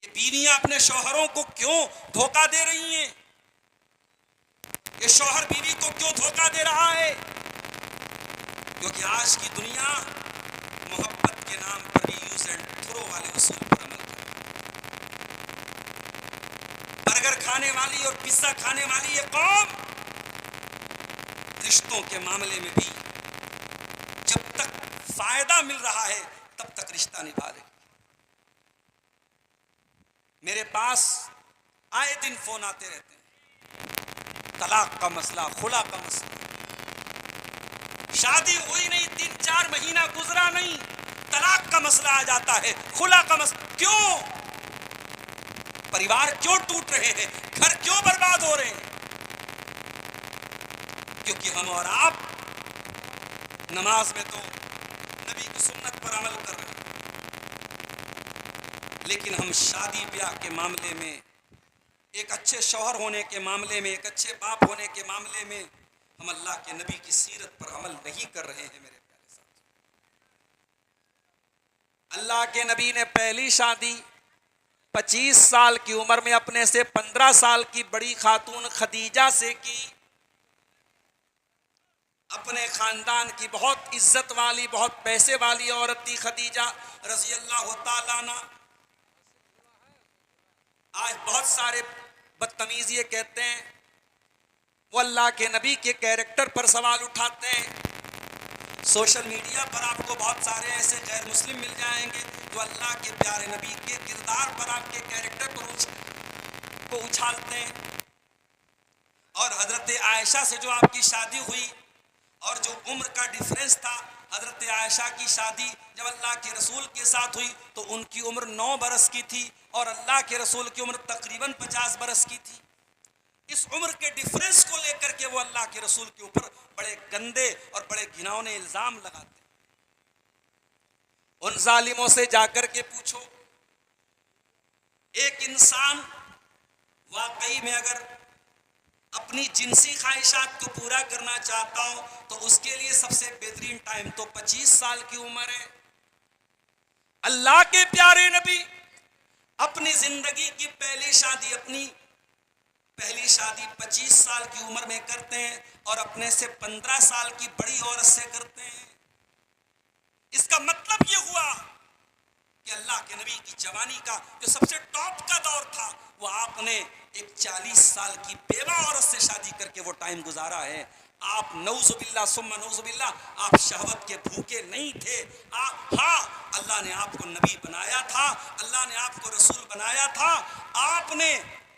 ये बीवियां अपने शौहरों को क्यों धोखा दे रही हैं? ये शौहर बीवी को क्यों धोखा दे रहा है? क्योंकि आज की दुनिया मोहब्बत के नाम पर यूज एंड थ्रो वाले उसूल पर अमल कर रही है। बर्गर खाने वाली और पिज्जा खाने वाली ये कौम रिश्तों के मामले में भी जब तक फायदा मिल रहा है तब तक रिश्ता निभा रही। मेरे पास आए दिन फोन आते रहते हैं, तलाक का मसला, खुला का मसला। शादी हुई नहीं, 3-4 महीना गुजरा नहीं, तलाक का मसला आ जाता है, खुला का मसला। क्यों? परिवार क्यों टूट रहे हैं? घर क्यों बर्बाद हो रहे हैं? क्योंकि हम और आप नमाज में तो नबी की सुन्नत पर अमल कर रहे हैं, लेकिन हम शादी ब्याह के मामले में, एक अच्छे शौहर होने के मामले में, एक अच्छे बाप होने के मामले में हम अल्लाह के नबी की सीरत पर अमल नहीं कर रहे हैं। मेरे प्यारे साथी, अल्लाह के नबी ने पहली शादी 25 साल की उम्र में अपने से 15 साल की बड़ी खातून खदीजा से की। अपने खानदान की बहुत इज्जत वाली, बहुत पैसे वाली औरत थी खदीजा रज़ी अल्लाह तआला अन्हा। आज बहुत सारे बदतमीज ये कहते हैं, वो अल्लाह के नबी के कैरेक्टर पर सवाल उठाते हैं। सोशल मीडिया पर आपको बहुत सारे ऐसे गैर मुस्लिम मिल जाएंगे जो अल्लाह के प्यारे नबी के किरदार पर, आपके कैरेक्टर पर को उछालते हैं। और हजरत आयशा से जो आपकी शादी हुई और जो उम्र का डिफरेंस था, हजरत आयशा की शादी जब अल्लाह के रसूल के साथ हुई तो उनकी उम्र 9 बरस की थी और अल्लाह के रसूल की उम्र तकरीबन 50 बरस की थी। इस उम्र के डिफरेंस को लेकर के वो अल्लाह के रसूल के ऊपर बड़े गंदे और बड़े घिनौने इल्जाम लगाते। उन जालिमों से जाकर के पूछो, एक इंसान वाकई में अगर अपनी जिनसी ख्वाहिशात को पूरा करना चाहता हो तो उसके लिए सबसे बेहतरीन टाइम तो 25 साल की उम्र है। अल्लाह के प्यारे नबी अपनी जिंदगी की पहली शादी 25 साल की उम्र में करते हैं और अपने से 15 साल की बड़ी औरत से करते हैं। इसका मतलब यह हुआ कि अल्लाह के नबी की जवानी का जो सबसे टॉप का दौर था वो आपने एक 40 साल की बेवा औरत से शादी करके वो टाइम गुजारा है। आप नऊजुबिल्लाह सुम्मा नऊजुबिल्लाह, आप शहवत के भूखे नहीं थे। हाँ, अल्लाह ने आपको नबी बनाया था, अल्लाह ने आपको रसूल बनाया था।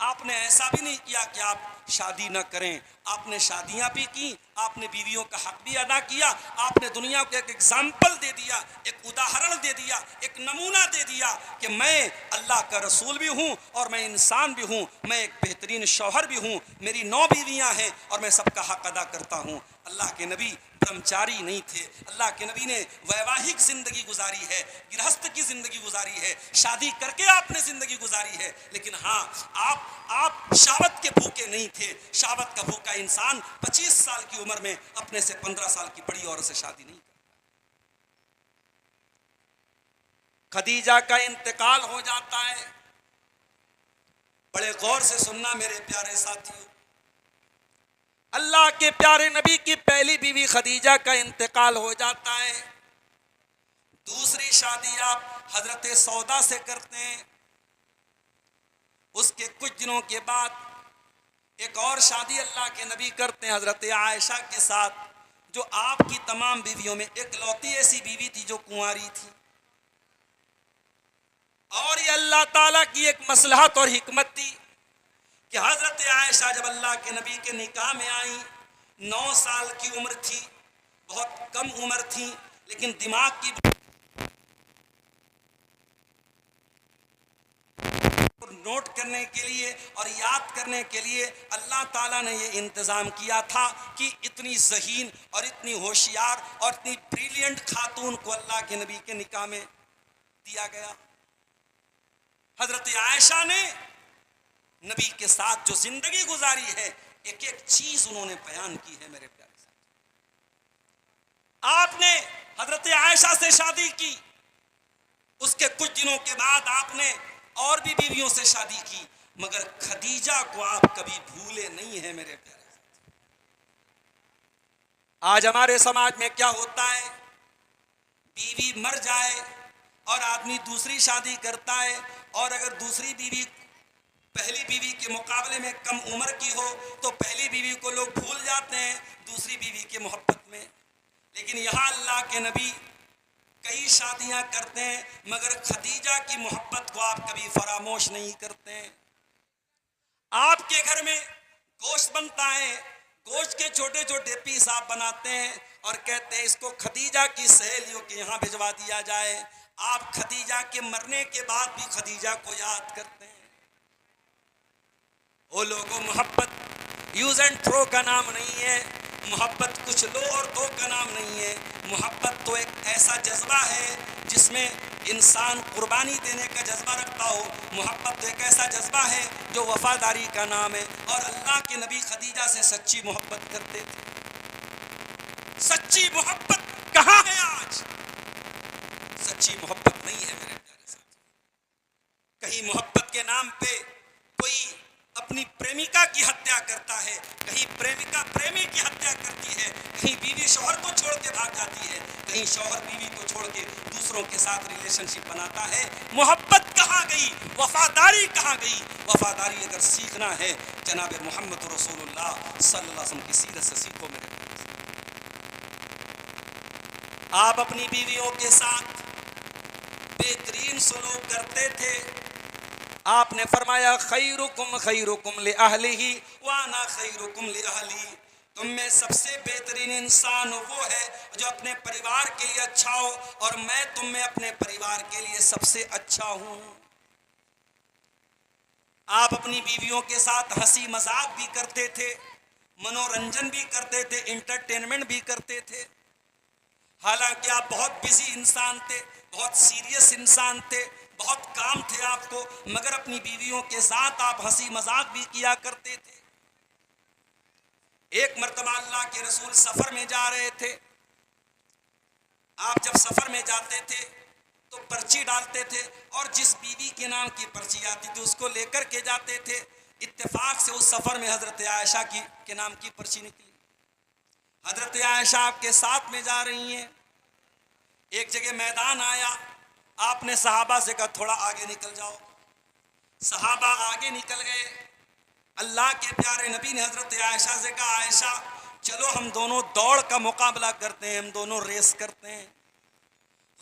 आपने ऐसा भी नहीं किया कि आप शादी न करें। आपने शादियां भी की, आपने बीवियों का हक भी अदा किया। आपने दुनिया को एक एग्जाम्पल दे दिया, एक उदाहरण दे दिया, एक नमूना दे दिया कि मैं अल्लाह का रसूल भी हूँ और मैं इंसान भी हूँ, मैं एक बेहतरीन शौहर भी हूँ, मेरी 9 बीवियाँ हैं और मैं सबका हक अदा करता हूँ। अल्लाह के नबी ब्रह्मचारी नहीं थे। अल्लाह के नबी ने वैवाहिक जिंदगी गुजारी है, गृहस्थ की जिंदगी गुजारी है, शादी करके आपने जिंदगी गुजारी है। लेकिन हाँ, आप शावत के भूखे नहीं थे। शावत का भूखा इंसान 25 साल की उम्र में अपने से 15 साल की बड़ी औरत से शादी नहीं करता। खदीजा का इंतकाल हो जाता है। बड़े गौर से सुनना मेरे प्यारे साथियों, अल्लाह के प्यारे नबी की पहली बीवी खदीजा का इंतकाल हो जाता है। दूसरी शादी आप हजरत सौदा से करते हैं। उसके कुछ दिनों के बाद एक और शादी अल्लाह के नबी करते हैं हजरत आयशा के साथ, जो आपकी तमाम बीवियों में एकलौती ऐसी बीवी थी जो कुंवारी थी। और ये अल्लाह ताला की एक मसलहत और हिकमत थी कि हजरत आयशा जब अल्लाह के नबी के निकाह में आई, 9 साल की उम्र थी, बहुत कम उम्र थी, लेकिन दिमाग की नोट करने के लिए और याद करने के लिए अल्लाह ताला ने ये इंतज़ाम किया था कि इतनी ज़हीन और इतनी होशियार और इतनी ब्रिलियंट खातून को अल्लाह के नबी के निकाह में दिया गया। हजरत आयशा ने नबी के साथ जो जिंदगी गुजारी है, एक एक चीज उन्होंने बयान की है। मेरे प्यारे साथ, आपने हजरत आयशा से शादी की, उसके कुछ दिनों के बाद आपने और भी बीवियों से शादी की, मगर खदीजा को आप कभी भूले नहीं है मेरे प्यारे। आज हमारे समाज में क्या होता है, बीवी मर जाए और आदमी दूसरी शादी करता है, और अगर दूसरी बीवी पहली बीवी के मुकाबले में कम उम्र की हो तो पहली बीवी को लोग भूल जाते हैं दूसरी बीवी के मोहब्बत में। लेकिन यहाँ अल्लाह के नबी कई शादियां करते हैं, मगर खदीजा की मोहब्बत को आप कभी फरामोश नहीं करते हैं। आपके घर में गोश्त बनता है, गोश्त के छोटे छोटे पीस आप बनाते हैं और कहते हैं इसको खदीजा की सहेलियों के यहाँ भिजवा दिया जाए। आप खदीजा के मरने के बाद भी खदीजा को याद करते हैं। वो लोगों, मोहब्बत यूज एंड थ्रो का नाम नहीं है, मोहब्बत कुछ लो और दो का नाम नहीं है। मोहब्बत तो एक ऐसा जज्बा है जिसमें इंसान कुर्बानी देने का जज्बा रखता हो। मोहब्बत तो एक ऐसा जज्बा है जो वफादारी का नाम है। और अल्लाह के नबी खदीजा से सच्ची मोहब्बत करते थे। सच्ची मोहब्बत कहाँ है आज? सच्ची मोहब्बत नहीं है मेरे प्यारे साथियों। कहीं मोहब्बत के नाम पे कोई अपनी प्रेमिका की हत्या करता है, कहीं प्रेमिका प्रेमी की हत्या करती है, कहीं बीवी शौहर को छोड़ के भाग जाती है, कहीं शौहर बीवी को छोड़ के दूसरों के साथ रिलेशनशिप बनाता है। मोहब्बत कहाँ गई? वफादारी कहाँ गई? वफादारी अगर सीखना है जनाब मोहम्मद रसूलुल्लाह सल्लल्लाहु अलैहि वसल्लम की सीरत से सीखो मेरे। आप अपनी बीवियों के साथ बेहतरीन सलूक करते थे। आपने फरमाया खैरुकुम खैरुकुम li अहलिही व अना खैरुकुम li अहली। तुम में सबसे बेहतरीन इंसान वो है जो अपने परिवार के लिए अच्छा हो, और मैं तुम में अपने परिवार के लिए सबसे अच्छा हूं। आप अपनी बीवियों के साथ हंसी मजाक भी करते थे, मनोरंजन भी करते थे, इंटरटेनमेंट भी करते थे। हालांकि आप बहुत बिजी इंसान थे, बहुत सीरियस इंसान थे, बहुत काम थे आपको, मगर अपनी बीवियों के साथ आप हंसी मजाक भी किया करते थे। एक मर्तबा अल्लाह के रसूल सफर में जा रहे थे। आप जब सफर में जाते थे तो पर्ची डालते थे, और जिस बीवी के नाम की पर्ची आती थी उसको लेकर के जाते थे। इत्तेफाक से उस सफर में हजरत आयशा के नाम की पर्ची निकली। हजरत आयशा आपके साथ में जा रही हैं। एक जगह मैदान आया, आपने सहाबा से कहा थोड़ा आगे निकल जाओ। सहाबा आगे निकल गए। अल्लाह के प्यारे नबी ने हजरत आयशा से कहा आयशा चलो हम दोनों दौड़ का मुकाबला करते हैं, हम दोनों रेस करते हैं।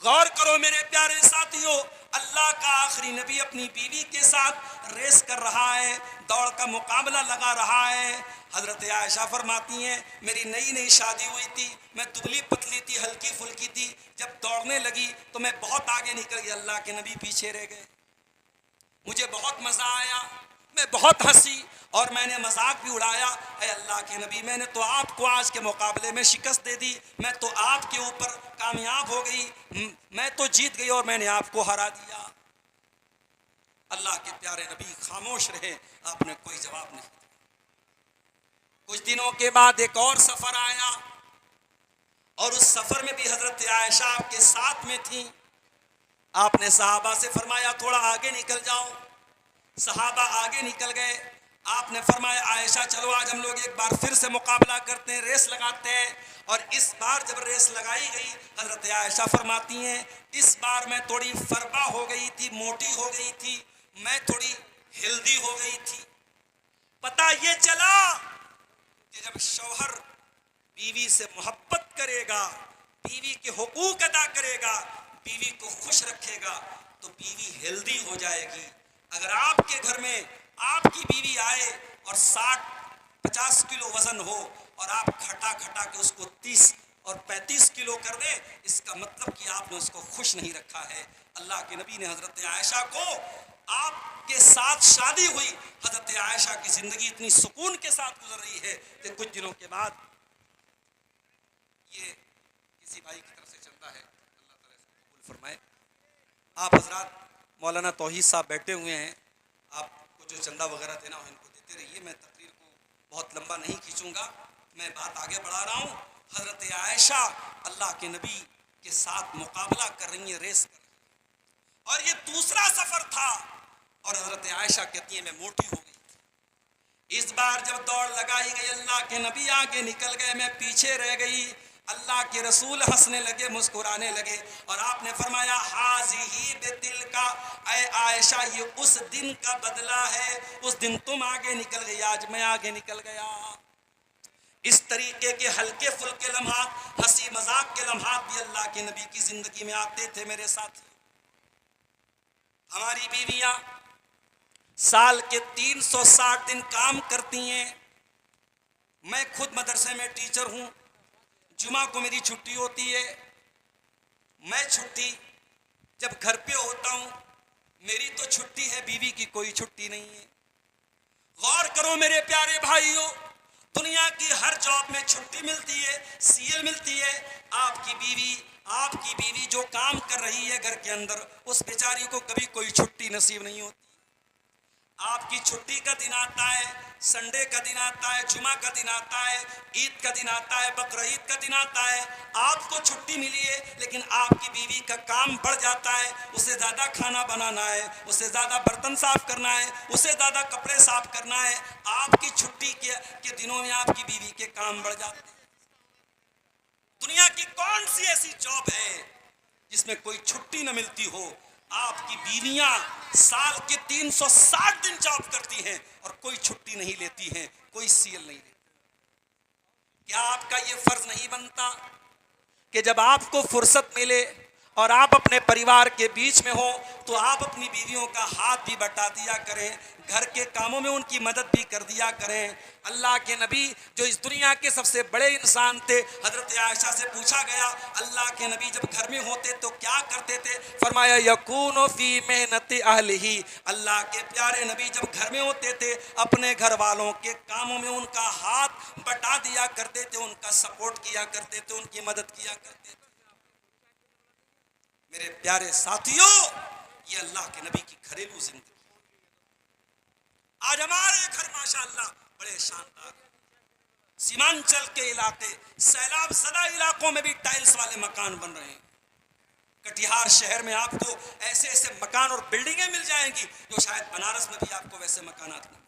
गौर करो मेरे प्यारे साथियों, अल्लाह का आखिरी नबी अपनी बीवी के साथ रेस कर रहा है, दौड़ का मुकाबला लगा रहा है। हजरत आयशा फरमाती हैं मेरी नई नई शादी हुई थी, मैं दुबली पतली थी, हल्की फुल्की थी। जब दौड़ने लगी तो मैं बहुत आगे निकल गई, अल्लाह के नबी पीछे रह गए। मुझे बहुत मज़ा आया, मैं बहुत हंसी और मैंने मजाक भी उड़ाया। अरे अल्लाह के नबी, मैंने तो आपको आज के मुकाबले में शिकस्त दे दी, मैं तो आपके ऊपर कामयाब हो गई, मैं तो जीत गई और मैंने आपको हरा दिया। अल्लाह के प्यारे नबी खामोश रहे, आपने कोई जवाब नहीं दिया। कुछ दिनों के बाद एक और सफर आया, और उस सफर में भी हजरत आयशा आपके साथ में थी। आपने सहाबा से फरमाया थोड़ा आगे निकल जाओ। सहाबा आगे निकल गए। आपने फरमाया आयशा चलो आज हम लोग एक बार फिर से मुकाबला करते हैं, रेस लगाते हैं। और इस बार जब रेस लगाई गई, हजरत आयशा फरमाती हैं इस बार मैं थोड़ी फरबा हो गई थी, मोटी हो गई थी, मैं थोड़ी हेल्दी हो गई थी। पता ये चला कि जब शौहर बीवी से मोहब्बत करेगा, बीवी के हुकूक अदा करेगा, बीवी को खुश रखेगा, तो बीवी हेल्दी हो जाएगी। अगर आपके घर में आपकी बीवी आए और 60-50 किलो वजन हो और आप खटा खटा के उसको 30 और 35 किलो कर दे, इसका मतलब कि आपने उसको खुश नहीं रखा है। अल्लाह के नबी ने हजरत आयशा को, आपके साथ शादी हुई, हजरत आयशा की जिंदगी इतनी सुकून के साथ गुजर रही है कि कुछ दिनों के बाद ये किसी भाई की तरफ से चलता है, अल्लाह ताला इसको कबूल फरमाए। आप हजरात मौलाना तौहीद साहब बैठे हुए हैं, आपको जो चंदा वगैरह देना हो इनको देते रहिए। मैं तकरीर को बहुत लंबा नहीं खींचूंगा, मैं बात आगे बढ़ा रहा हूँ। हजरत आयशा अल्लाह के नबी के साथ मुकाबला कर रही है, रेस कर रही है। और ये दूसरा सफर था और हजरत आयशा कहती है मैं मोटी हो गई। इस बार जब दौड़ लगाई गई, अल्लाह के नबी आगे निकल गए, मैं पीछे रह गई। अल्लाह के रसूल हंसने लगे, मुस्कुराने लगे और आपने फरमाया हाज़िही बितिल का, ऐ आयशा ये उस दिन का बदला है, उस दिन तुम आगे निकल गई, आज मैं आगे निकल गया। इस तरीके के हल्के फुल्के लम्हात, हंसी मजाक के लम्हात भी अल्लाह के नबी की जिंदगी में आते थे मेरे साथ। हमारी बीवियां साल के 360 दिन काम करती हैं। मैं खुद मदरसे में टीचर हूं, जुमा को मेरी छुट्टी होती है। मैं छुट्टी जब घर पे होता हूं, मेरी तो छुट्टी है, बीवी की कोई छुट्टी नहीं है। गौर करो मेरे प्यारे भाइयों, दुनिया की हर जॉब में छुट्टी मिलती है, सीएल मिलती है। आपकी बीवी जो काम कर रही है घर के अंदर, उस बेचारी को कभी कोई छुट्टी नसीब नहीं होती। आपकी छुट्टी का दिन आता है, संडे का दिन आता है, जुमा का दिन आता है, ईद का दिन आता है, बकरीद का दिन आता है। आपको छुट्टी मिली है, लेकिन आपकी बीवी का काम बढ़ जाता है। उसे ज़्यादा खाना बनाना है, उसे ज़्यादा बर्तन साफ करना है, उसे ज़्यादा कपड़े साफ करना है। आपकी छुट्टी के दिनों में आपकी बीवी के काम बढ़ जाते हैं। दुनिया की कौन सी ऐसी जॉब है जिसमें कोई छुट्टी न मिलती हो? आपकी बीवियां साल के 360 दिन जॉब करती हैं और कोई छुट्टी नहीं लेती हैं, कोई सीएल नहीं लेती। क्या आपका ये फर्ज नहीं बनता कि जब आपको फुर्सत मिले और आप अपने परिवार के बीच में हो तो आप अपनी बीवियों का हाथ भी बटा दिया करें, घर के कामों में उनकी मदद भी कर दिया करें। अल्लाह के नबी जो इस दुनिया के सबसे बड़े इंसान थे, हजरत आयशा से पूछा गया अल्लाह के नबी जब घर में होते तो क्या करते थे? फरमाया यकूनु फी मेहनति अहलिही। अल्लाह के प्यारे नबी जब घर में होते थे, अपने घर वालों के कामों में उनका हाथ बटा दिया करते थे, उनका सपोर्ट किया करते थे, उनकी मदद किया करते थे। मेरे प्यारे साथियों, ये अल्लाह के नबी की घरेलू जिंदगी। आज हमारे घर माशाअल्लाह बड़े शानदार, सीमांचल के इलाके, सैलाब ज़दा इलाकों में भी टाइल्स वाले मकान बन रहे हैं। कटिहार शहर में आपको ऐसे ऐसे मकान और बिल्डिंगें मिल जाएंगी जो शायद बनारस में भी आपको वैसे मकानात नहीं।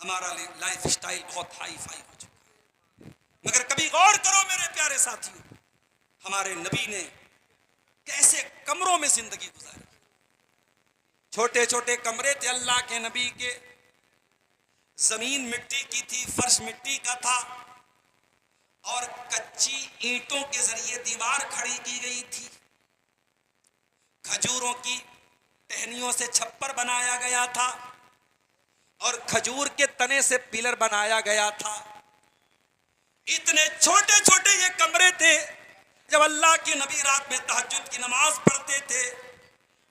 हमारा लाइफ स्टाइल बहुत हाई फाई हो चुका है। मगर कभी गौर करो मेरे प्यारे साथियों, हमारे नबी ने कैसे कमरों में जिंदगी गुजारी। छोटे छोटे कमरे थे अल्लाह के नबी के, जमीन मिट्टी की थी, फर्श मिट्टी का था और कच्ची ईंटों के जरिए दीवार खड़ी की गई थी। खजूरों की टहनियों से छप्पर बनाया गया था और खजूर के तने से पिलर बनाया गया था। इतने छोटे छोटे ये कमरे थे। जब अल्लाह के नबी रात में तहज्जुद की नमाज पढ़ते थे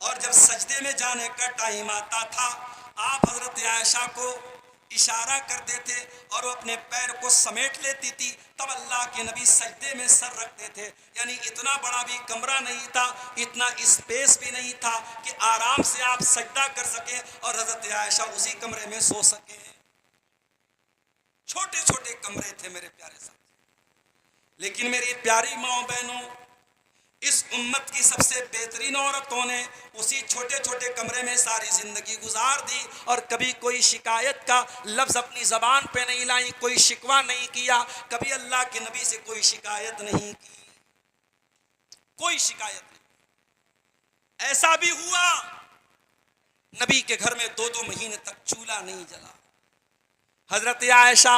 और जब सजदे में जाने का टाइम आता था, आप हजरत आयशा को इशारा करते थे और वो अपने पैर को समेट लेती थी। तब अल्लाह के नबी सजदे में सर रखते थे। यानी इतना बड़ा भी कमरा नहीं था, इतना स्पेस भी नहीं था कि आराम से आप सजदा कर सकें और हजरत आयशा उसी कमरे में सो सकें। छोटे छोटे कमरे थे मेरे प्यारे साथ। लेकिन मेरी प्यारी माओ बहनों, इस उम्मत की सबसे बेहतरीन औरतों ने उसी छोटे छोटे कमरे में सारी जिंदगी गुजार दी और कभी कोई शिकायत का लफ्ज अपनी जबान पे नहीं लाई, कोई शिकवा नहीं किया, कभी अल्लाह के नबी से कोई शिकायत नहीं की, कोई शिकायत नहीं। ऐसा भी हुआ नबी के घर में 2-2 महीने तक चूल्हा नहीं जला। हजरत आयशा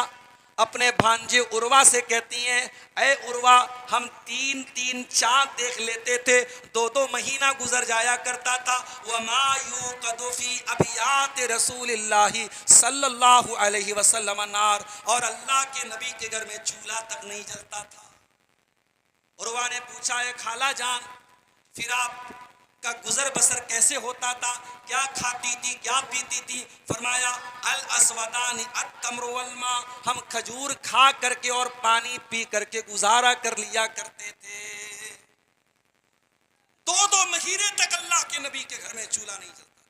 अपने भांजे उर्वा से कहती हैं, ऐ उर्वा, हम 3-3 चांद देख लेते थे, 2-2 महीना गुजर जाया करता था। वमा युक़दु फ़ी अबियात रसूलिल्लाहि सल्लल्लाहु अलैहि वसल्लम नार, और अल्लाह के नबी के घर में चूल्हा तक नहीं जलता था। उर्वा ने पूछा, है खाला जान, फिर आप का गुजर बसर कैसे होता था, क्या खाती थी, क्या पीती थी? फरमाया अल अस्वदानी अत्तम्र वल मा, हम खजूर खा करके और पानी पी करके गुजारा कर लिया करते थे। 2-2 महीने तक अल्लाह के नबी के घर में चूल्हा नहीं जलता।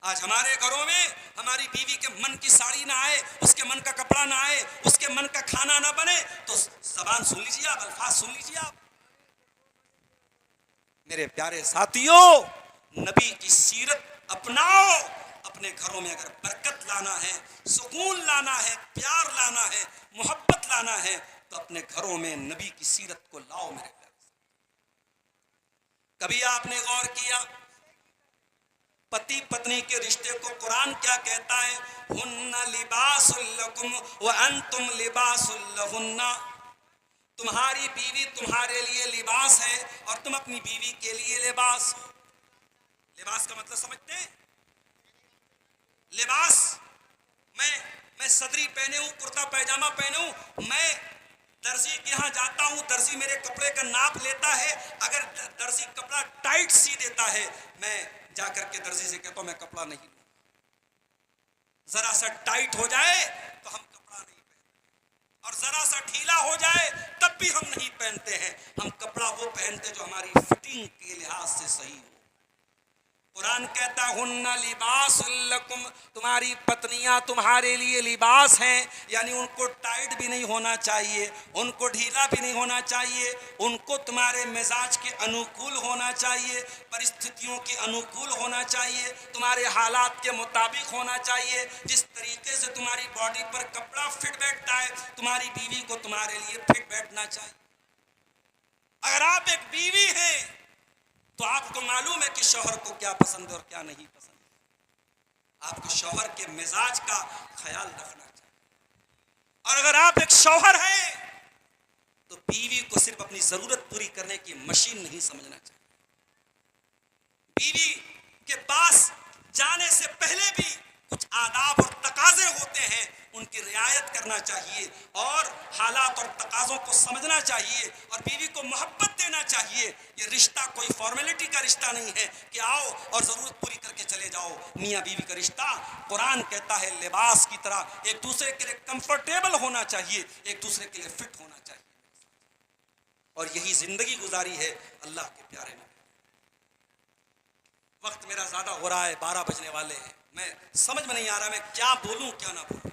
आज हमारे घरों में हमारी बीवी के मन की साड़ी ना आए, उसके मन का कपड़ा ना आए, उसके मन का खाना ना बने तो ज़बान सुन लीजिए आप, अल्फाज सुन लीजिए आप। मेरे प्यारे साथियों, नबी की सीरत अपनाओ। अपने घरों में अगर बरकत लाना है, सुकून लाना है, प्यार लाना है, मोहब्बत लाना है, तो अपने घरों में नबी की सीरत को लाओ मेरे प्यारे। कभी आपने गौर किया पति पत्नी के रिश्ते को कुरान क्या कहता है? हुन्ना लिबासुल लकुम व अंतुम लिबासुल लहुन्ना। तुम्हारी बीवी तुम्हारे लिए लिबास है और तुम अपनी बीवी के लिए लिबास हो। लिबास का मतलब समझते हैं? लिबास, मैं सदरी पहने हूं, कुर्ता पैजामा पहने हूं, मैं दर्जी के यहां जाता हूं, दर्जी मेरे कपड़े का नाप लेता है, अगर दर्जी कपड़ा टाइट सी देता है, मैं जाकर के दर्जी से कहता हूं मैं कपड़ा नहीं लूंगा। जरा सा टाइट हो जाए तो हम कपड़ा नहीं पहनते, और जरा सा ढीला हो जाए तब भी हम नहीं पहनते हैं। हम कपड़ा वो पहनते जो हमारी फिटिंग के लिहाज से सही हो। कुरान कहता है हुन्ना लिबासुल लकुम, तुम्हारी पत्नियां तुम्हारे लिए लिबास हैं, यानी उनको टाइट भी नहीं होना चाहिए, उनको ढीला भी नहीं होना चाहिए, उनको तुम्हारे मिजाज के अनुकूल होना चाहिए, परिस्थितियों के अनुकूल होना चाहिए, तुम्हारे हालात के मुताबिक होना चाहिए। जिस तरीके से तुम्हारी बॉडी पर कपड़ा फिट बैठता है, तुम्हारी बीवी को तुम्हारे लिए फिट बैठना चाहिए। अगर आप एक बीवी हैं तो आपको मालूम है कि शौहर को क्या पसंद है और क्या नहीं पसंद है। आपको शौहर के मिजाज का ख्याल रखना चाहिए। और अगर आप एक शौहर हैं तो बीवी को सिर्फ अपनी जरूरत पूरी करने की मशीन नहीं समझना चाहिए। बीवी के पास जाने से पहले भी कुछ आदाब और तकाजे होते हैं, उनकी रियायत करना चाहिए और हालात और तकाजों को समझना चाहिए और बीवी को मोहब्बत देना चाहिए। ये रिश्ता कोई फॉर्मेलिटी का रिश्ता नहीं है कि आओ और जरूरत पूरी करके चले जाओ। मियाँ बीवी का रिश्ता कुरान कहता है लिबास की तरह एक दूसरे के लिए कंफर्टेबल होना चाहिए, एक दूसरे के लिए फिट होना चाहिए। और यही जिंदगी गुजारी है अल्लाह के प्यारे में। वक्त मेरा ज्यादा हो रहा है, 12 बजने वाले हैं, मैं समझ में नहीं आ रहा मैं क्या बोलूं क्या ना बोलूं।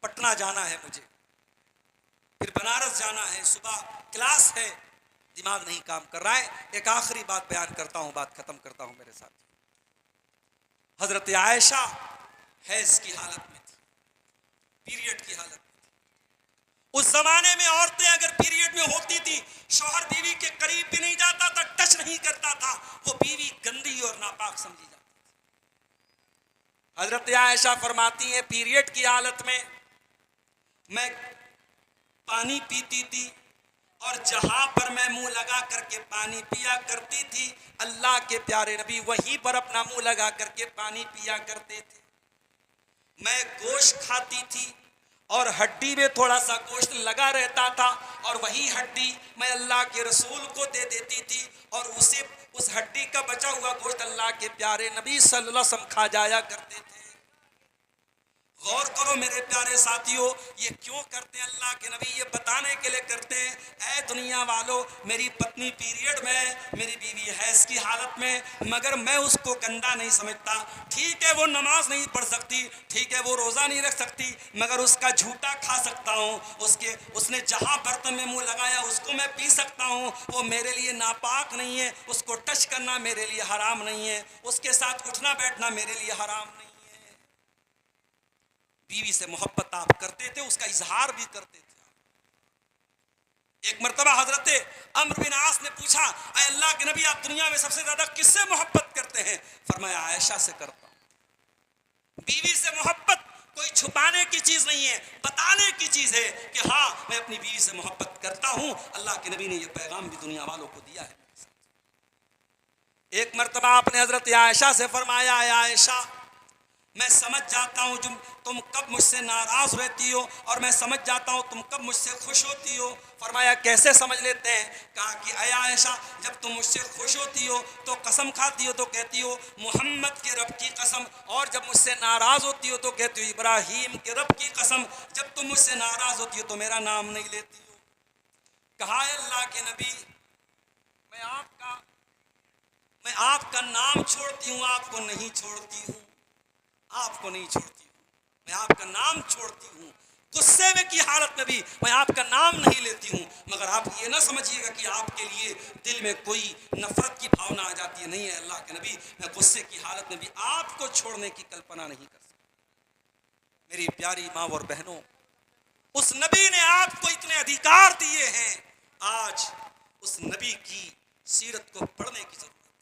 पटना जाना है मुझे, फिर बनारस जाना है, सुबह क्लास है, दिमाग नहीं काम कर रहा है। एक आखिरी बात बयान करता हूं, बात खत्म करता हूं मेरे साथ। हजरत आयशा हैज की हालत में थी, पीरियड की हालत में थी। उस जमाने में औरतें अगर पीरियड में होती थी, शौहर बीवी के करीब भी नहीं जाता था, टच नहीं करता था, वो बीवी गंदी और नापाक समझी जाती थी। हजरत आयशा फरमाती है पीरियड की हालत में मैं पानी पीती थी और जहां पर मैं मुंह लगा करके पानी पिया करती थी, अल्लाह के प्यारे नबी वहीं पर अपना मुंह लगा करके पानी पिया करते थे। मैं गोश्त खाती थी और हड्डी में थोड़ा सा गोश्त लगा रहता था और वही हड्डी मैं अल्लाह के रसूल को दे देती थी और उस हड्डी का बचा हुआ गोश्त अल्लाह के प्यारे नबी सल्लल्लाहु अलैहि वसल्लम खा जाया करते थे। गौर करो मेरे प्यारे साथियों, ये क्यों करते हैं अल्लाह के नबी? ये बताने के लिए करते हैं, ऐ दुनिया वालों, मेरी पत्नी पीरियड में, मेरी बीवी हैज की हालत में, मगर मैं उसको गंदा नहीं समझता। ठीक है वो नमाज नहीं पढ़ सकती, ठीक है वो रोज़ा नहीं रख सकती, मगर उसका झूठा खा सकता हूँ, उसने जहाँ बर्तन में मुँह लगाया उसको मैं पी सकता हूँ, वो मेरे लिए नापाक नहीं है, उसको टच करना मेरे लिए हराम नहीं है, उसके साथ उठना बैठना मेरे लिए हराम नहीं है। बीवी से मोहब्बत आप करते थे, उसका इजहार भी करते थे। एक मर्तबा हजरत अम्र बिन आस ने पूछा, ऐ अल्लाह के नबी आप दुनिया में सबसे ज्यादा किससे मोहब्बत करते हैं? फरमाया आयशा से करता हूं। बीवी से मोहब्बत कोई छुपाने की चीज नहीं है, बताने की चीज है कि हाँ मैं अपनी बीवी से मोहब्बत करता हूं। अल्लाह के नबी ने यह पैगाम भी दुनिया वालों को दिया है। एक मर्तबा आपने हजरत आयशा से फरमाया, आयशा मैं समझ जाता हूँ तुम कब मुझसे नाराज रहती हो और मैं समझ जाता हूँ तुम कब मुझसे खुश होती हो। फरमाया कैसे समझ लेते हैं? कहा कि ऐ आयशा जब तुम मुझसे खुश होती हो तो कसम खाती हो तो कहती हो मोहम्मद के रब की कसम, और जब मुझसे नाराज होती हो तो कहती हो इब्राहीम के रब की कसम। जब तुम मुझसे नाराज होती हो तो मेरा नाम नहीं लेती हो। कहा अल्लाह के नबी मैं आपका नाम छोड़ती हूँ, आपको नहीं छोड़ती हूँ, आपको नहीं छोड़ती हूँ, मैं आपका नाम छोड़ती हूँ, गुस्से में की हालत में भी मैं आपका नाम नहीं लेती हूँ, मगर आप ये ना समझिएगा कि आपके लिए दिल में कोई नफरत की भावना आ जाती है। नहीं है अल्लाह के नबी, मैं गुस्से की हालत में भी आपको छोड़ने की कल्पना नहीं कर सकता। मेरी प्यारी माँ और बहनों, उस नबी ने आपको इतने अधिकार दिए हैं, आज उस नबी की सीरत को पढ़ने की जरूरत है।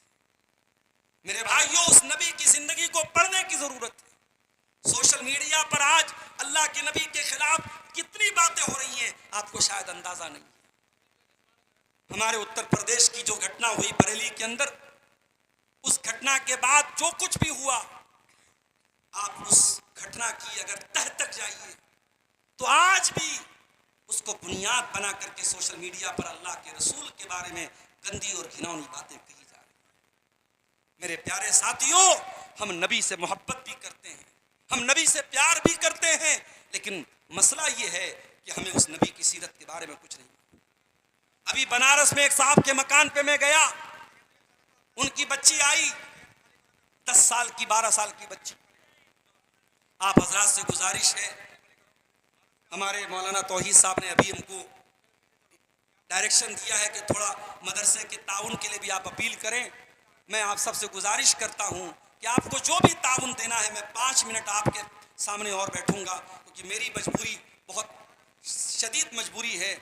मेरे भाइयों, उस नबी की जिंदगी को पढ़ने की जरूरत है। सोशल मीडिया पर आज अल्लाह के नबी के खिलाफ कितनी बातें हो रही हैं, आपको शायद अंदाजा नहीं है। हमारे उत्तर प्रदेश की जो घटना हुई बरेली के अंदर, उस घटना के बाद जो कुछ भी हुआ, आप उस घटना की अगर तह तक जाइए तो आज भी उसको बुनियाद बना करके सोशल मीडिया पर अल्लाह के रसूल के बारे में गंदी और घिनौनी बातें कही जा रही हैं। मेरे प्यारे साथियों, हम नबी से मोहब्बत भी करते हैं, हम नबी से प्यार भी करते हैं, लेकिन मसला ये है कि हमें उस नबी की सीरत के बारे में कुछ नहीं। अभी बनारस में एक साहब के मकान पे मैं गया, उनकी बच्ची आई, 10 साल की 12 साल की बच्ची। आप हजरात से गुजारिश है, हमारे मौलाना तौहीद साहब ने अभी हमको डायरेक्शन दिया है कि थोड़ा मदरसे के ताउन के लिए भी आप अपील करें। मैं आप सबसे गुजारिश करता हूं कि आपको जो भी ताउन देना है, मैं 5 मिनट आपके सामने और बैठूंगा, क्योंकि मेरी मजबूरी बहुत शदीद मजबूरी है।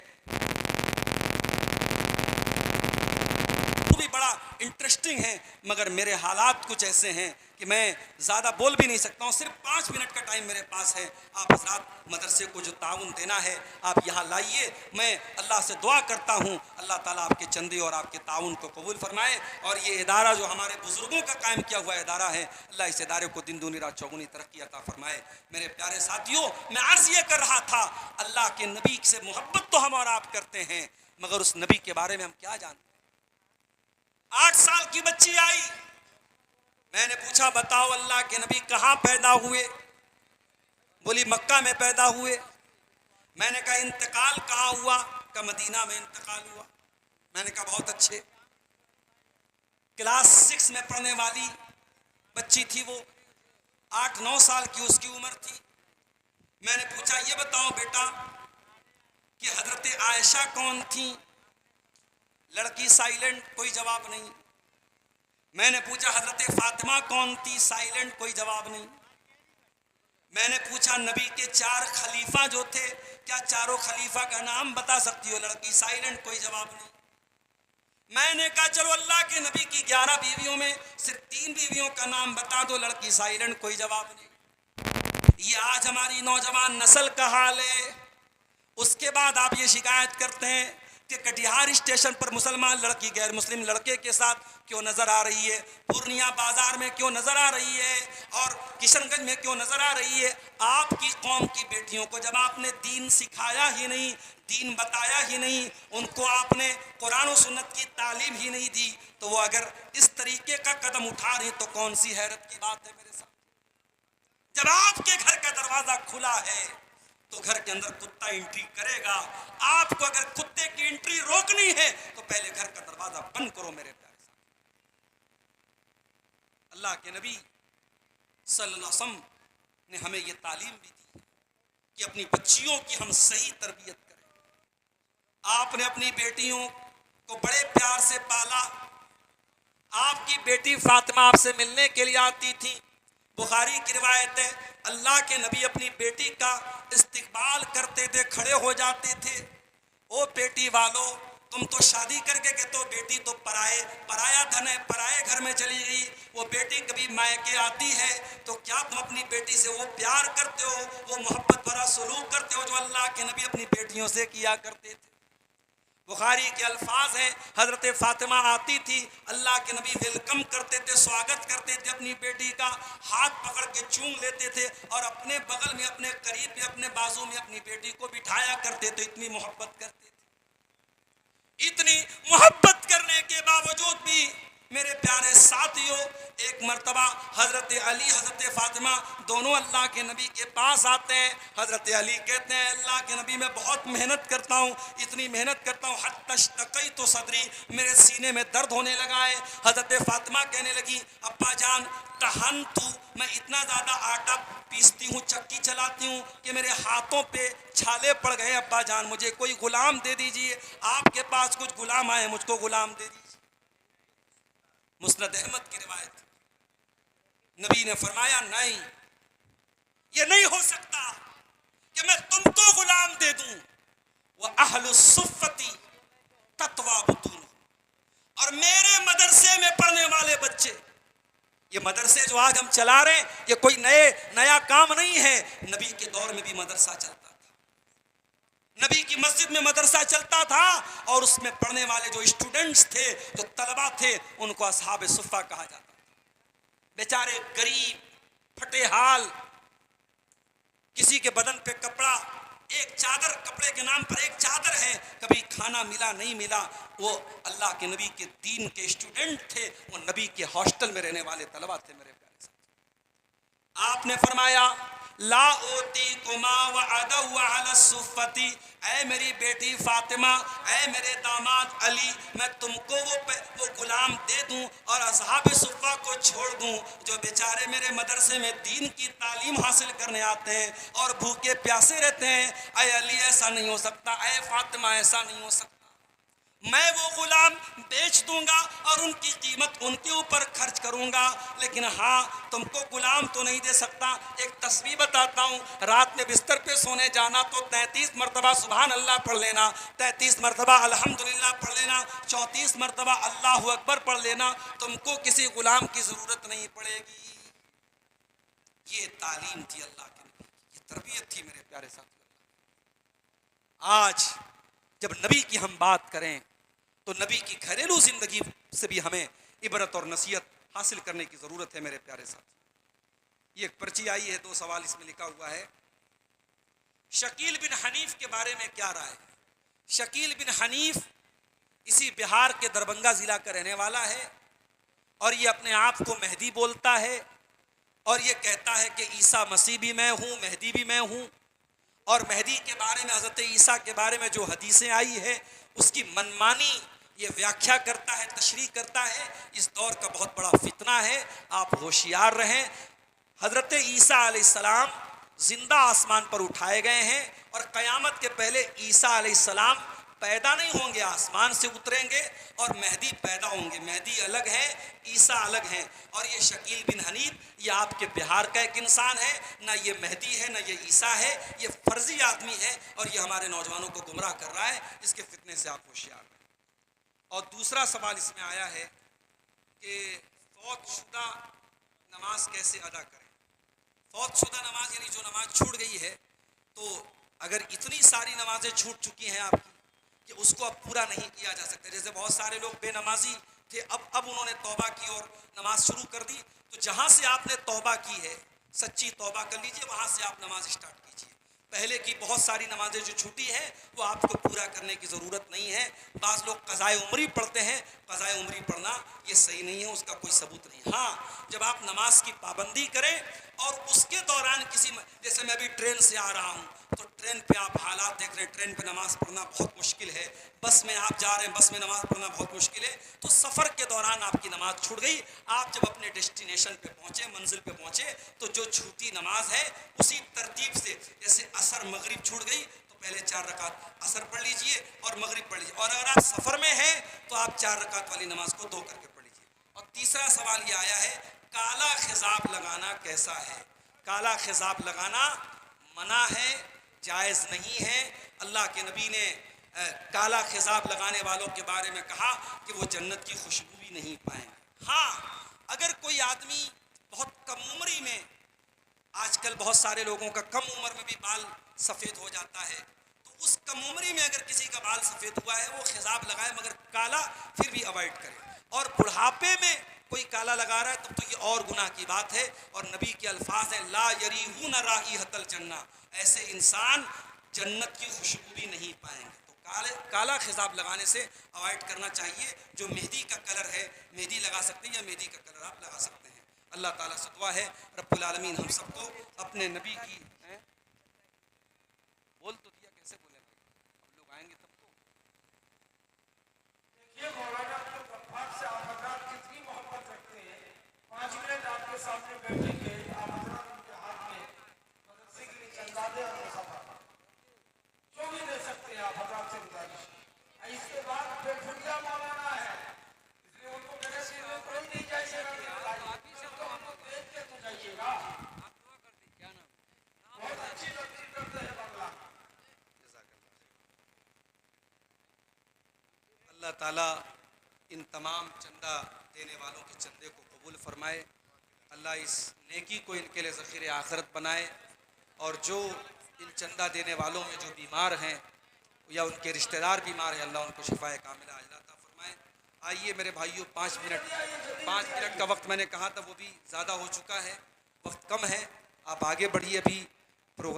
वो भी बड़ा इंटरेस्टिंग है, मगर मेरे हालात कुछ ऐसे हैं कि मैं ज़्यादा बोल भी नहीं सकता हूँ। सिर्फ 5 मिनट का टाइम मेरे पास है। आप हज़रात मदरसे को जो ताउन देना है आप यहाँ लाइए। मैं अल्लाह से दुआ करता हूँ, अल्लाह ताला आपके चंदे और आपके ताउन को कबूल फरमाए। और ये इदारा जो हमारे बुज़ुर्गों का कायम किया हुआ इदारा है, अल्लाह इस इदारे को दिन दूनी रात चौगुनी तरक्की अता फरमाए। मेरे प्यारे साथियों, मैं अर्ज़ ये कर रहा था, अल्लाह के नबी से मोहब्बत तो हम और आप करते हैं, मगर उस नबी के बारे में हम क्या जानते हैं। 8 साल की बच्ची आई, मैंने पूछा बताओ अल्लाह के नबी कहाँ पैदा हुए? बोली मक्का में पैदा हुए। मैंने कहा इंतकाल कहाँ हुआ? का मदीना में इंतकाल हुआ। मैंने कहा बहुत अच्छे। क्लास 6 में पढ़ने वाली बच्ची थी वो, 8-9 साल की उसकी उम्र थी। मैंने पूछा ये बताओ बेटा कि हजरत आयशा कौन थी? लड़की साइलेंट, कोई जवाब नहीं। मैंने पूछा हजरत फातिमा कौन थी? साइलेंट, कोई जवाब नहीं। मैंने पूछा नबी के 4 खलीफा जो थे, क्या चारों खलीफा का नाम बता सकती हो? लड़की साइलेंट, कोई जवाब नहीं। मैंने कहा चलो अल्लाह के नबी की 11 बीवियों में सिर्फ 3 बीवियों का नाम बता दो, लड़की साइलेंट, कोई जवाब नहीं। ये आज हमारी नौजवान नस्ल का हाल है। उसके बाद आप ये शिकायत करते हैं कि कटिहार स्टेशन पर मुसलमान लड़की गैर मुस्लिम लड़के के साथ क्यों नजर आ रही है, पूर्णिया बाजार में क्यों नजर आ रही है, और किशनगंज में क्यों नजर आ रही है। आपकी कौम की बेटियों को जब आपने दीन सिखाया ही नहीं, दीन बताया ही नहीं, उनको आपने कुरान और सुन्नत की तालीम ही नहीं दी, तो वो अगर इस तरीके का कदम उठा रही तो कौन सी हैरत की बात है मेरे साथ। जब आपके घर का दरवाजा खुला है तो घर के अंदर कुत्ता एंट्री करेगा। आपको अगर कुत्ते की एंट्री रोकनी है तो पहले घर का दरवाजा बंद करो। मेरे प्यारे साथ, अल्लाह के नबी सल्लल्लाहु अलैहि वसल्लम ने हमें यह तालीम भी दी कि अपनी बच्चियों की हम सही तरबियत करें। आपने अपनी बेटियों को बड़े प्यार से पाला। आपकी बेटी फातिमा आपसे मिलने के लिए आती थी। बुखारी की रिवायत है, अल्लाह के नबी अपनी बेटी का इस्तिकबाल करते थे, खड़े हो जाते थे। ओ बेटी वालों, तुम तो शादी करके गए, तो बेटी तो पराया धन है, पराए घर में चली गई। वो बेटी कभी मायके आती है तो क्या तुम अपनी बेटी से वो प्यार करते हो, वो मोहब्बत भरा सलूक करते हो जो अल्लाह के नबी अपनी बेटियों से किया करते थे। बुखारी के अल्फाज हैं, हजरत फातिमा आती थी, अल्लाह के नबी वेलकम करते थे, स्वागत करते थे, अपनी बेटी का हाथ पकड़ के चूम लेते थे और अपने बगल में, अपने करीब में, अपने बाजू में अपनी बेटी को बिठाया करते थे। इतनी मोहब्बत करते थे। इतनी मोहब्बत करने के बावजूद भी मेरे प्यारे साथियों, एक मर्तबा हज़रत अली हज़रत फ़ातिमा दोनों अल्लाह के नबी के पास आते हैं। हज़रत अली कहते हैं अल्लाह के नबी मैं बहुत मेहनत करता हूँ, इतनी मेहनत करता हूँ हत्तशतक़ई तो सदरी, मेरे सीने में दर्द होने लगा है। हज़रत फ़ातिमा कहने लगी अब्बा जान तहन तू, मैं इतना ज़्यादा आटा पीसती हूँ, चक्की चलाती हूँ कि मेरे हाथों पे छाले पड़ गए। अब्बा जान मुझे कोई गुलाम दे दीजिए, आपके पास कुछ गुलाम आए, मुझको गुलाम दे दीजिए। मुस्नद अहमद की रिवायत। नबी ने फरमाया नहीं, ये नहीं हो सकता कि मैं तुमको गुलाम दे दूं। वह अहलुस्सुफ़्फ़ती तत्वाबुतून, और मेरे मदरसे में पढ़ने वाले बच्चे, ये मदरसे जो आज हम चला रहे हैं ये कोई नया काम नहीं है। नबी के दौर में भी मदरसा चलता था, नबी की मस्जिद में मदरसा चलता था, और उसमें पढ़ने वाले जो स्टूडेंट्स थे, जो तलबा थे, उनको असहाब सुफ़्फ़ा कहा जाता था। बेचारे गरीब फटे हाल, किसी के बदन पे कपड़ा, एक चादर, कपड़े के नाम पर एक चादर है, कभी खाना मिला नहीं मिला। वो अल्लाह के नबी के दीन के स्टूडेंट थे, वो नबी के हॉस्टल में रहने वाले तलबा थे। मेरे प्यारे साथ आपने फरमाया ला ओती कुमा व अदव अला सुफ़्फ़ती, ऐ मेरी बेटी फातिमा, ऐ मेरे दामाद अली, मैं तुमको वो गुलाम दे दूं और असहाब सुफ़्फ़ा को छोड़ दूं जो बेचारे मेरे मदरसे में दीन की तालीम हासिल करने आते हैं और भूखे प्यासे रहते हैं। ऐ अली ऐसा नहीं हो सकता, ऐ फातिमा ऐसा नहीं हो सकता। मैं वो गुलाम बेच दूंगा और उनकी कीमत उनके ऊपर खर्च करूंगा, लेकिन हाँ तुमको गुलाम तो नहीं दे सकता। एक तस्वीर बताता हूँ, रात में बिस्तर पे सोने जाना तो 33 मरतबा सुभान अल्लाह पढ़ लेना, 33 मरतबा अल्हम्दुलिल्लाह पढ़ लेना, 34 मरतबा अल्लाहु अकबर पढ़ लेना, तुमको किसी गुलाम की ज़रूरत नहीं पड़ेगी। ये तालीम थी अल्लाह की, ये तरबियत थी मेरे प्यारे साथियों। आज जब नबी की हम बात करें तो नबी की घरेलू जिंदगी से भी हमें इबरत और नसीहत हासिल करने की ज़रूरत है। मेरे प्यारे साथी, ये एक पर्ची आई है, 2 सवाल इसमें लिखा हुआ है, शकील बिन हनीफ के बारे में क्या राय है? शकील बिन हनीफ इसी बिहार के दरभंगा ज़िला का रहने वाला है, और ये अपने आप को मेहदी बोलता है, और ये कहता है कि ईसा मसीह भी मैं हूँ, मेहदी भी मैं हूँ। और मेहदी के बारे में, हज़रत ईसा के बारे में जो हदीसें आई है उसकी मनमानी ये व्याख्या करता है, तशरीह करता है। इस दौर का बहुत बड़ा फितना है, आप होशियार रहें। हज़रत ईसा अलैहिस्सलाम जिंदा आसमान पर उठाए गए हैं, और क़यामत के पहले ईसा अलैहिस्सलाम पैदा नहीं होंगे, आसमान से उतरेंगे और मेहदी पैदा होंगे। मेहदी अलग है, ईसा अलग है। और ये शकील बिन हनीफ, ये आपके बिहार का एक इंसान है, ना ये मेहदी है ना ये ईसा है, ये फर्जी आदमी है, और ये हमारे नौजवानों को गुमराह कर रहा है। इसके फितने से आप होशियार रहें। और दूसरा सवाल इसमें आया है कि फौतशुदा नमाज कैसे अदा करें? फौतशुदा नमाज यानी जो नमाज छूट गई है, तो अगर इतनी सारी नमाजें छूट चुकी हैं आपकी कि उसको अब पूरा नहीं किया जा सकता। जैसे बहुत सारे लोग बेनमाजी थे, अब उन्होंने तौबा की और नमाज शुरू कर दी, तो जहाँ से आपने तौबा की है, सच्ची तौबा कर लीजिए, वहाँ से आप नमाज स्टार्ट कीजिए। पहले की बहुत सारी नमाजें जो छूटी हैं वो आपको पूरा करने की ज़रूरत नहीं है। बाज़ लोग क़ज़ाए उम्री पढ़ते हैं, क़ज़ाए उम्री पढ़ना ये सही नहीं है, उसका कोई सबूत नहीं। हाँ, जब आप नमाज की पाबंदी करें और उसके दौरान जैसे मैं अभी ट्रेन से आ रहा हूँ, तो ट्रेन पे आप हालात देख रहे हैं, ट्रेन पे नमाज़ पढ़ना बहुत मुश्किल है, बस में आप जा रहे हैं, बस में नमाज़ पढ़ना बहुत मुश्किल है, तो सफ़र के दौरान आपकी नमाज़ छूट गई। आप जब अपने डेस्टिनेशन पे पहुँचे, मंजिल पे पहुँचे, तो जो छूटी नमाज है उसी तरतीब से, जैसे असर मगरिब छूट गई तो पहले 4 रकात असर पढ़ लीजिए और मगरिब पढ़ लीजिए, और अगर आप सफ़र में हैं तो आप 4 रकात वाली नमाज को 2 करके पढ़ लीजिए। और तीसरा सवाल ये आया है, काला खिजाब लगाना कैसा है? काला खिजाब लगाना मना है, जायज़ नहीं है। अल्लाह के नबी ने काला खिजाब लगाने वालों के बारे में कहा कि वो जन्नत की खुशबू भी नहीं पाएंगे। हाँ, अगर कोई आदमी बहुत कम उम्री में, आजकल बहुत सारे लोगों का कम उम्र में भी बाल सफ़ेद हो जाता है, तो उस कम उम्री में अगर किसी का बाल सफ़ेद हुआ है वो खिजाब लगाए, मगर काला फिर भी अवॉइड करे। और बुढ़ापे में कोई काला लगा रहा है तब तो ये और गुनाह की बात है। और नबी के अल्फाज हैं, ला यरीहून राइहतल जन्नह, ऐसे इंसान जन्नत की खुशबू भी नहीं पाएंगे। तो काला खिजाब लगाने से अवॉइड करना चाहिए। जो मेहंदी का कलर है, मेहंदी लगा सकते हैं या मेहंदी का कलर आप लगा सकते हैं। अल्लाह ताला से दुआ है रब्बुल आलमीन हम सबको अपने नबी की बोल तो दिया, कैसे बोले भाई, अब लोग आएंगे तब तो। देखिए मौलाना अब्दुल गफ्फार से आप हजरात कितनी मोहब्बत रखते हैं। 5 मिनट आपके सामने बैठेंगे, आप हजरात उनके हाथ में मदरसे के लिए चंदा दे और मुसाफा जो भी दे सकते हैं आप हजरात से गुजारिश। इसके बाद बेठुरिया मौलाना है, इसलिए उनको मेरे सिर में कोई नहीं जाइएगा, तो हमको देख के तो जाइएगा। बहुत अच्छी तकरीर करते हैं बांग्ला। अल्लाह ताला इन तमाम चंदा देने वालों के चंदे को कबूल फरमाए। अल्लाह इस नेकी को इनके लिए ज़ख़ीर आखिरत बनाए। और जो इन चंदा देने वालों में जो बीमार हैं या उनके रिश्तेदार बीमार हैं, अल्लाह उनको शिफाए कामिला अता फरमाए। आइए मेरे भाइयों, 5 मिनट का वक्त मैंने कहा था, वो भी ज़्यादा हो चुका है, वक्त कम है। आप आगे बढ़िए, अभी प्रोग्राम